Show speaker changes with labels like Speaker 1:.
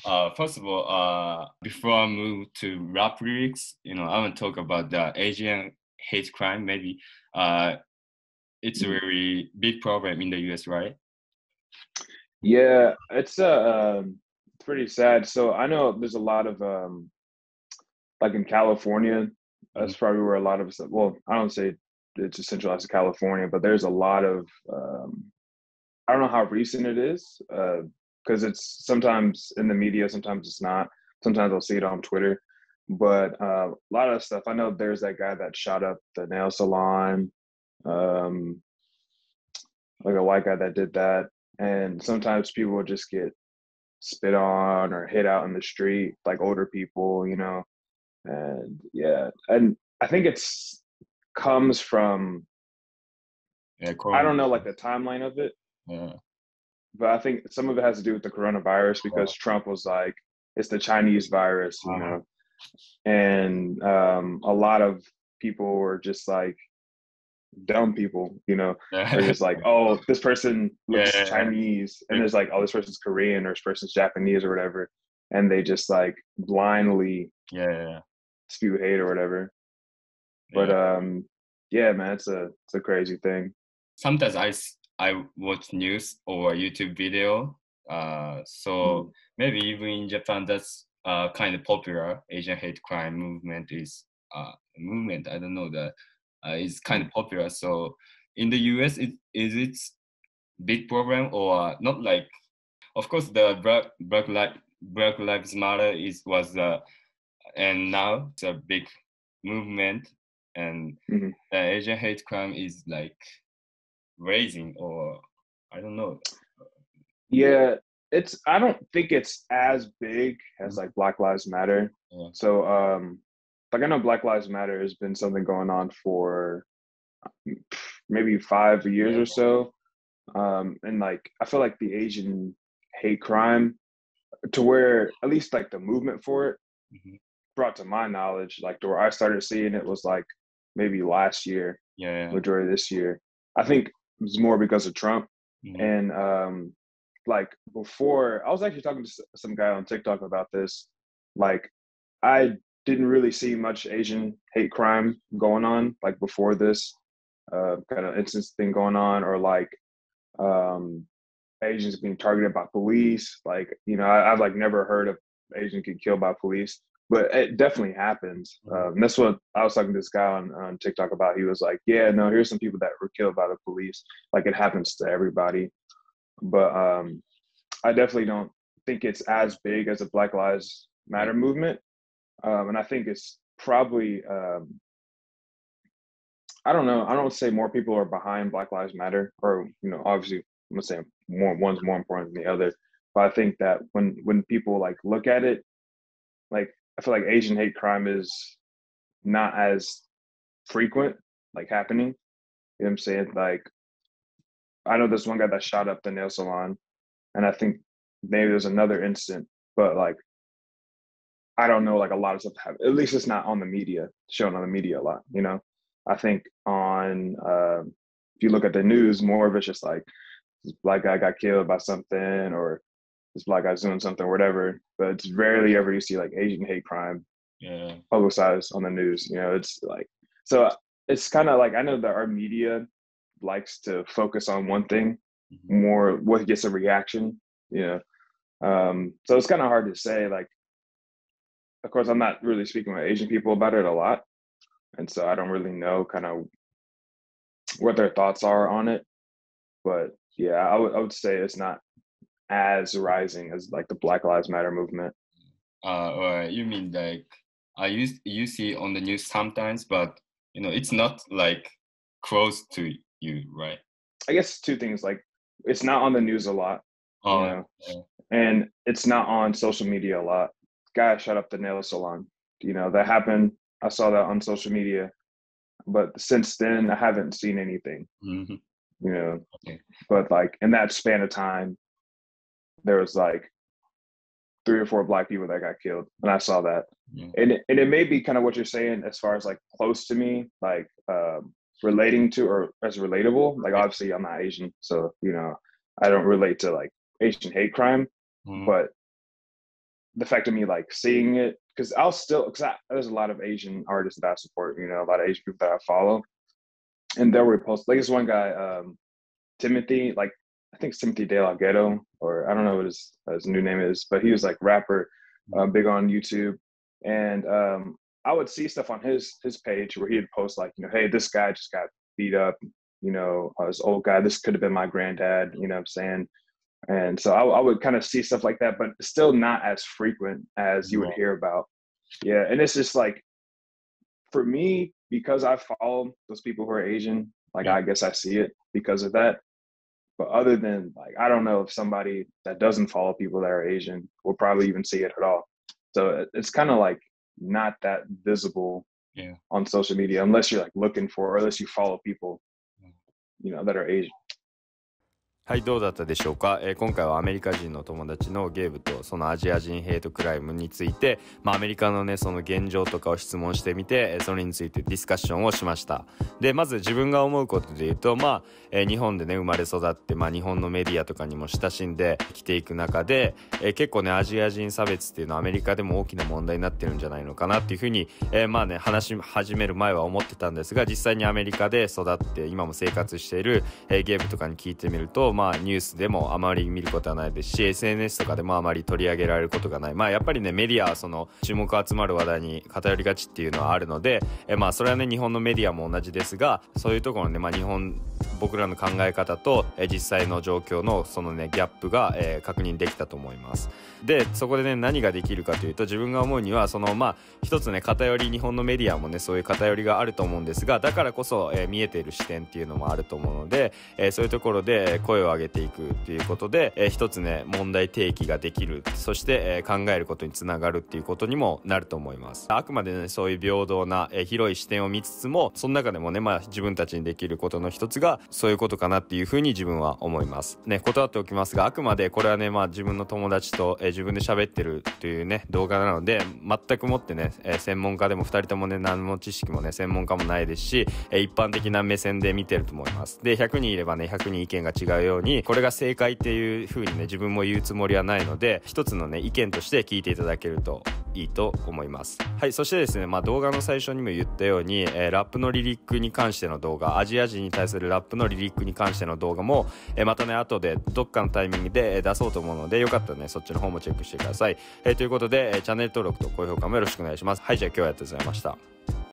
Speaker 1: First of all, before I move to rap lyrics, I want to talk about the Asian hate crime. Maybe it's a very big problem in the US, right?
Speaker 2: Yeah, it's pretty sad. So I know there's a lot of like in California,
Speaker 1: Mhm.
Speaker 2: that's probably where a lot of us. Well, I don't say it's centralized to California, but there's a lot of I don't know how recent it is because it's sometimes in the media, sometimes it's not. Sometimes I'll see it on Twitter, but a lot of stuff. I know there's that guy that shot up the nail salon, um, like a white guy that did that, and sometimes people will just get spit on or hit out in the street, like older people, and yeah, and I think it's comes from
Speaker 1: Yeah,
Speaker 2: I
Speaker 1: corona.
Speaker 2: don't know like the timeline of it,
Speaker 1: Yeah.
Speaker 2: but I think some of it has to do with the coronavirus because Trump was like, it's the Chinese virus,
Speaker 1: Uh,
Speaker 2: and a lot of people were just like dumb people, are
Speaker 1: yeah.
Speaker 2: just like, oh, this person looks
Speaker 1: Yeah.
Speaker 2: Chinese, and there's like, oh, this person's Korean or this person's Japanese or whatever, and they just like blindly
Speaker 1: Yeah.
Speaker 2: spew hate or whatever. But
Speaker 1: Yeah.
Speaker 2: yeah, man, it's a crazy thing.
Speaker 1: Sometimes I watch news or YouTube video. So
Speaker 2: Mm.
Speaker 1: maybe even in Japan, that's kind of popular. Asian hate crime movement is movement. I don't know that is kind
Speaker 2: Mm.
Speaker 1: of popular. So in the US, it big problem or not? Like, of course, the Black Lives Matter was and now it's a big movement, and
Speaker 2: Mhm.
Speaker 1: the Asian hate crime is like raising, or I don't know.
Speaker 2: Yeah, I don't think it's as big as
Speaker 1: Mhm.
Speaker 2: like Black Lives Matter.
Speaker 1: Yeah.
Speaker 2: So like I know Black Lives Matter has been something going on for maybe 5 years or so. And like I feel like the Asian hate crime to where at least like the movement for it
Speaker 1: Mhm.
Speaker 2: brought to my knowledge, like to where I started seeing it was like maybe last year,
Speaker 1: Yeah.
Speaker 2: majority of this year. I think it was more because of Trump.
Speaker 1: Mhm.
Speaker 2: And like before, I was actually talking to some guy on TikTok about this. Like I didn't really see much Asian hate crime going on like before this kind of instance thing going on, or like um, Asians being targeted by police. Like, I've like never heard of Asians get killed by police, but it definitely happens.
Speaker 1: Mhm.
Speaker 2: That's what I was talking to this guy on TikTok about. He was like, yeah, no, here's some people that were killed by the police. Like it happens to everybody. But I definitely don't think it's as big as the Black Lives
Speaker 1: Yeah.
Speaker 2: Matter movement. And I think it's probably, I don't know. I don't say more people are behind Black Lives Matter, or obviously, I'm not saying one's more important than the other. But I think that when people like look at it, like I feel like Asian hate crime is not as frequent, like happening. You know what I'm saying? Like I know this one guy that shot up the nail salon, and I think maybe there's another incident, but like I don't know, like a lot of stuff happen. At least it's not on the media, shown on the media a lot. I think on if you look at the news, more of it's just like this black guy got killed by something, or this black guy's doing something, or whatever. But it's rarely ever you see like Asian hate crime
Speaker 1: Yeah.
Speaker 2: publicized on the news. It's like so it's kind of like I know that our media likes to focus on one thing
Speaker 1: Mhm.
Speaker 2: more, what gets a reaction. So it's kind of hard to say. Like, of course, I'm not really speaking with Asian people about it a lot, and so I don't really know kind of what their thoughts are on it. But yeah, I would say it's not as rising as like the Black Lives Matter movement.
Speaker 1: Or you mean like you see on the news sometimes, but it's not like close to you, right?
Speaker 2: I guess two things, like it's not on the news a lot, you
Speaker 1: Oh,
Speaker 2: know,
Speaker 1: yeah.
Speaker 2: and it's not on social media a lot. Guy shut up the nail salon. That happened. I saw that on social media, but since then I haven't seen anything.
Speaker 1: Mhm.
Speaker 2: You know,
Speaker 1: Okay.
Speaker 2: but like in that span of time, there was like 3 or 4 black people that got killed, and I saw that.
Speaker 1: Yeah.
Speaker 2: And it may be kind of what you're saying as far as like close to me, like relating to or as relatable. Like
Speaker 1: Yeah.
Speaker 2: obviously I'm not Asian, so I don't relate to like Asian hate crime,
Speaker 1: Mhm.
Speaker 2: but the fact of me like seeing it, because I'll still, there's a lot of Asian artists that I support, you know, a lot of Asian people that I follow, and they'll repost. Like this one guy, Timothy, like I think it's Timothy De La Ghetto, or I don't know what his new name is, but he was like rapper, big on YouTube, and I would see stuff on his page where he'd post like, you know, hey, this guy just got beat up, you know, this old guy, this could have been my granddad, you know what I'm saying? And so I would kind of see stuff like that, but still not as frequent as you would hear about. Yeah, and it's just like, for me, because I follow those people who are Asian, like I guess I see it because of that. But other than like, I don't know if somebody that doesn't follow people that are Asian will probably even see it at all. So it's kind of like not that visible on social media unless you're like looking for, or unless you follow people, you know, that are Asian.
Speaker 3: はい、どうだったでしょうか。今回はアメリカ人の友達のゲーブとそのアジア人ヘイトクライムについて、アメリカのねその現状とかを質問してみて、それについてディスカッションをしました。でまず自分が思うことで言うと、日本でね生まれ育って、日本のメディアとかにも親しんで生きていく中で、結構ねアジア人差別っていうのはアメリカでも大きな問題になってるんじゃないのかなっていうふうに、話し始める前は思ってたんですが、実際にアメリカで育って今も生活している、ゲーブとかに聞いてみると、ニュースでもあまり見ることはないですし、 SNS とかでもあまり取り上げられることがない。やっぱりねメディアはその注目集まる話題に偏りがちっていうのはあるので、それはね日本のメディアも同じですが、そういうところのね、僕らの考え方と、実際の状況のそのねギャップが、確認できたと思います。でそこでね何ができるかというと、自分が思うにはその一つね偏り、日本のメディアもねそういう偏りがあると思うんですが、だからこそ、見えている視点っていうのもあると思うので、そういうところで声を上げていくっていうことで、一つね問題提起ができる、そして、考えることにつながるっていうことにもなると思います。あくまでねそういう平等な、広い視点を見つつも、その中でもね自分たちにできることの一つがそういうことかなっていうふうに自分は思いますね。断っておきますが、あくまでこれはね自分の友達と、自分で喋ってるというね動画なので、全くもってね、専門家でも2人ともね何の知識もね専門家もないですし、一般的な目線で見てると思います。で100人いればね100人意見が違うように、これが正解っていう風にね自分も言うつもりはないので、一つのね意見として聞いていただけるといいと思います。はい、そしてですね、動画の最初にも言ったように、ラップのリリックに関しての動画、アジア人に対するラップのリリックに関しての動画も、またね後でどっかのタイミングで、出そうと思うので、よかったらねそっちの方もチェックしてください。ということで、チャンネル登録と高評価もよろしくお願いします。はい、じゃあ今日はありがとうございました。